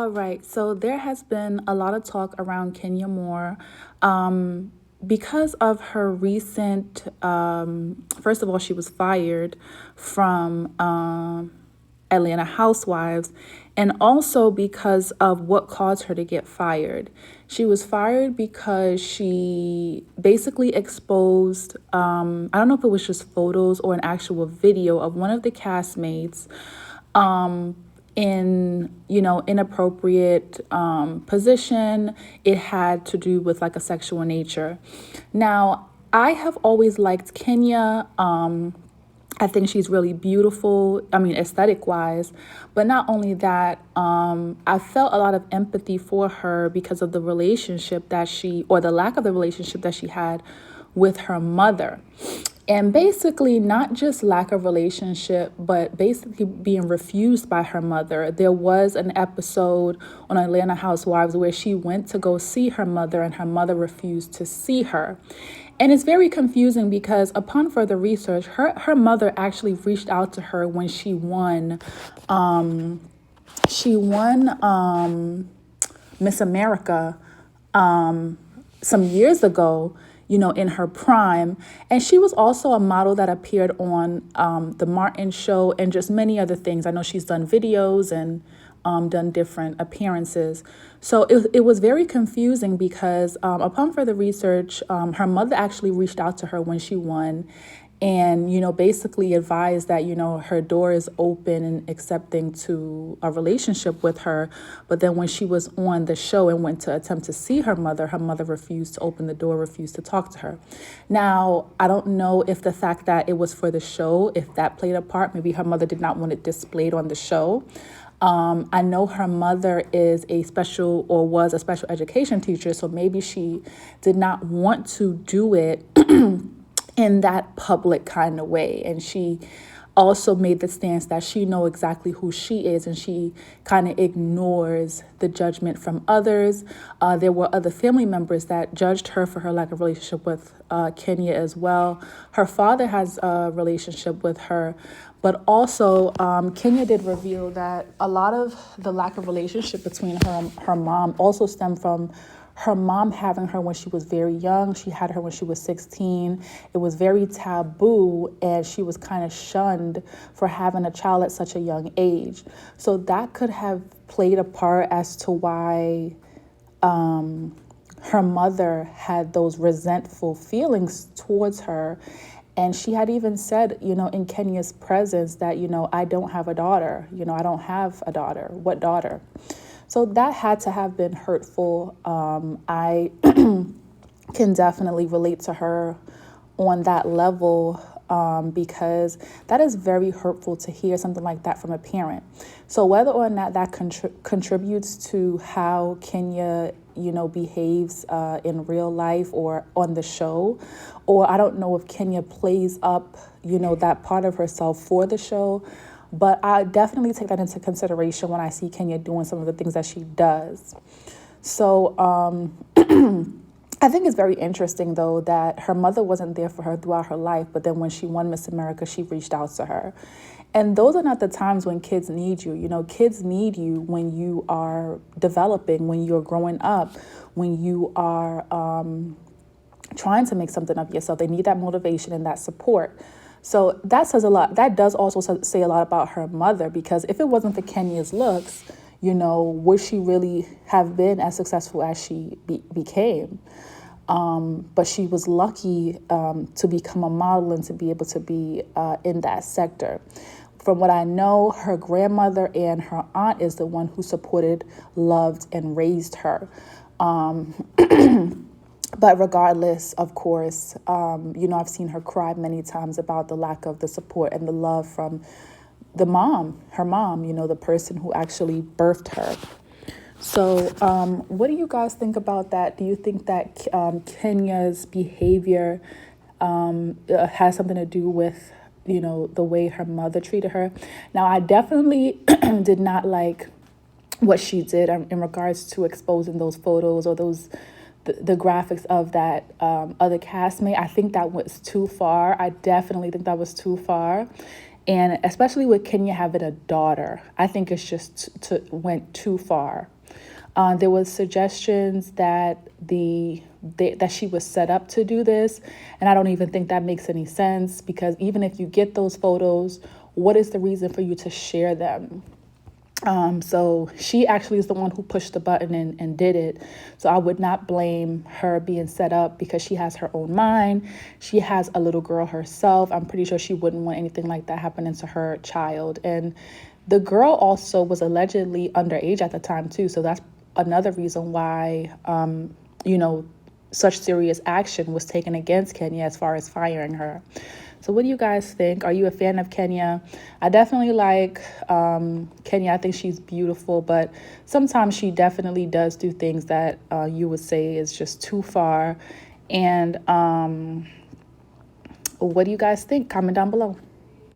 All right, so there has been a lot of talk around Kenya Moore because of her recent, first of all, she was fired from Atlanta Housewives, and also because of what caused her to get fired. She was fired because she basically exposed, I don't know if it was just photos or an actual video of one of the castmates in inappropriate position. It had to do with like a sexual nature. Now, I have always liked Kenya. I think she's really beautiful, I mean, aesthetic wise. But not only that, I felt a lot of empathy for her because of the relationship that or the lack of the relationship that she had with her mother. And basically, not just lack of relationship, but basically being refused by her mother. There was an episode on Atlanta Housewives where she went to go see her mother and her mother refused to see her. And it's very confusing because upon further research, her mother actually reached out to her when she won Miss America some years ago, in her prime. And she was also a model that appeared on The Martin Show and just many other things. I know she's done videos and done different appearances. So it was very confusing because upon further research, her mother actually reached out to her when she won and, basically advised that, her door is open and accepting to a relationship with her. But then when she was on the show and went to attempt to see her mother refused to open the door, refused to talk to her. Now, I don't know if the fact that it was for the show, if that played a part. Maybe her mother did not want it displayed on the show. I know her mother was a special education teacher, so maybe she did not want to do it in that public kind of way. And she also made the stance that she knows exactly who she is and she kind of ignores the judgment from others. There were other family members that judged her for her lack of relationship with Kenya as well. Her father has a relationship with her, but also Kenya did reveal that a lot of the lack of relationship between her and her mom also stemmed from her mom having her when she was very young. She had her when she was 16. It was very taboo, and she was kind of shunned for having a child at such a young age. So that could have played a part as to why her mother had those resentful feelings towards her. And she had even said, in Kenya's presence that, I don't have a daughter. I don't have a daughter. What daughter? So that had to have been hurtful. I can definitely relate to her on that level because that is very hurtful to hear something like that from a parent. So whether or not that contributes to how Kenya, behaves in real life or on the show, or I don't know if Kenya plays up, that part of herself for the show. But I definitely take that into consideration when I see Kenya doing some of the things that she does. So I think it's very interesting, though, that her mother wasn't there for her throughout her life. But then when she won Miss America, she reached out to her. And those are not the times when kids need you. Kids need you when you are developing, when you're growing up, when you are trying to make something of yourself. They need that motivation and that support. So that says a lot. That does also say a lot about her mother, because if it wasn't for Kenya's looks, would she really have been as successful as she became? But she was lucky to become a model and to be able to be in that sector. From what I know, her grandmother and her aunt is the one who supported, loved, and raised her. But regardless, of course, I've seen her cry many times about the lack of the support and the love from her mom, the person who actually birthed her. So what do you guys think about that? Do you think that Kenya's behavior has something to do with, the way her mother treated her? Now, I definitely did not like what she did in regards to exposing those photos or the graphics of that other castmate. I think that was too far. I definitely think that was too far. And especially with Kenya having a daughter, I think it's just went too far. There was suggestions that that she was set up to do this, and I don't even think that makes any sense, because even if you get those photos, what is the reason for you to share them? So she actually is the one who pushed the button and did it. So I would not blame her being set up, because she has her own mind. She has a little girl herself. I'm pretty sure she wouldn't want anything like that happening to her child. And the girl also was allegedly underage at the time too. So that's another reason why, you know, such serious action was taken against Kenya as far as firing her. So what do you guys think? Are you a fan of Kenya? I definitely like Kenya. I think she's beautiful, but sometimes she definitely does do things that you would say is just too far. And what do you guys think? Comment down below.